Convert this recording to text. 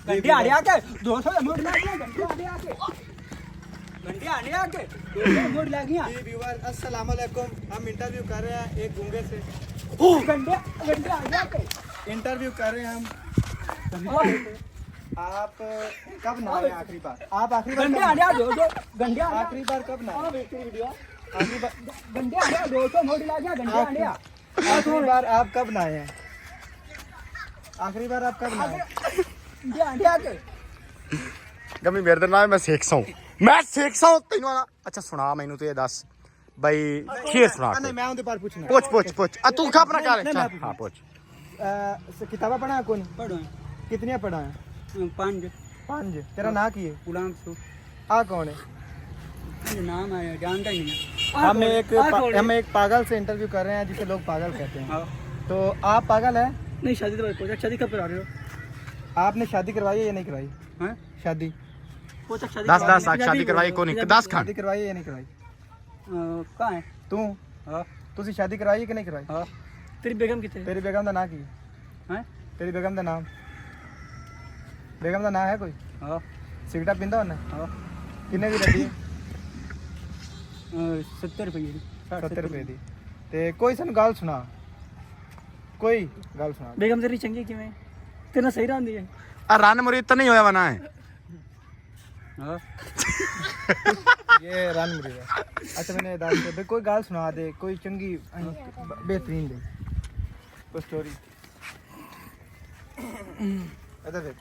घंटे आने आके 200 मोड़ लागियां घंटे आने आके 200 मोड़ लागियां। जी व्यूअर अस्सलाम वालेकुम, हम इंटरव्यू कर रहे हैं एक गूंगे से। घंटे आने आके इंटरव्यू कर रहे हैं हम। आप कब नहाए आखिरी बार? आप आखिरी बार घंटे कब- आने 200 घंटे आखिरी बार कब नहाए? वीडियो आखिरी बार घंटे आने 200 मोड़ लागियां घंटे आने आखिरी बार आप कब नहाए हैं? आखिरी बार आप कब नहाए? घंटे आने आके ਗਮੀ ਮੇਰੇ ਦੇ ਨਾਲ ਮੈਂ ਸਿੱਖ ਸਾਂ ਤੈਨੂੰ ਆਣਾ ਅੱਛਾ ਸੁਣਾ ਮੈਨੂੰ ਤੂੰ ਇਹ ਦੱਸ ਬਈ ਸ਼ੇਰ ਸੁਣਾ नहीं मैं उनके पास पूछना ਪੁੱਛ ਆ ਤੂੰ ਆਪਣਾ ਕਰ ਹਾਂ ਪੁੱਛ किताबा पढ़ा है कौन? पढ़ो कितनियां पढ़ा है? 5 पांच। तेरा नाम की है? गुलाम सु आ कौन है? नाम आया जानता ही नहीं हम एक पागल से इंटरव्यू कर रहे हैं जिसे लोग पागल कहते हैं। हाँ। तो आप पागल हैं? नहीं शादी तो शादी कब करा रहे हो? आपने शादी करवाई है या नहीं करवाई? हैं शादी शादी 10 ਸ਼ਾਦੀ ਕਰਵਾਈ ਕੋਨੀ 10 ਖਾਨ शादी करवाई है या नहीं करवाई? कहाँ है? तू हाँ तुसी शादी करवाई है कि नहीं करवाई? हाँ तेरी बेगम कितने तेरी बेगम का नाम की? हैं? तेरी बेगम का नाम? बेगम का नाम है कोई? हाँ सिगरेट पींदा होना? हाँ किन्ने दी लगी? 70 रुपये 70 रुपए दी। ते कोई सन गल सुना, कोई गल सुना। बेगम तेरी चंगी किवें तेना सही रहंदी है। ਆ ਰਨ ਮੁਰੀਦ ਤਾਂ ਨਹੀਂ ਹੋਇਆ ਵਨਾ ਹੈ हाँ ये रन मुड़ी है। अच्छा मैंने दास दे कोई गाल सुना दे, कोई चंगी बेहतरीन दे कोई स्टोरी। इधर देख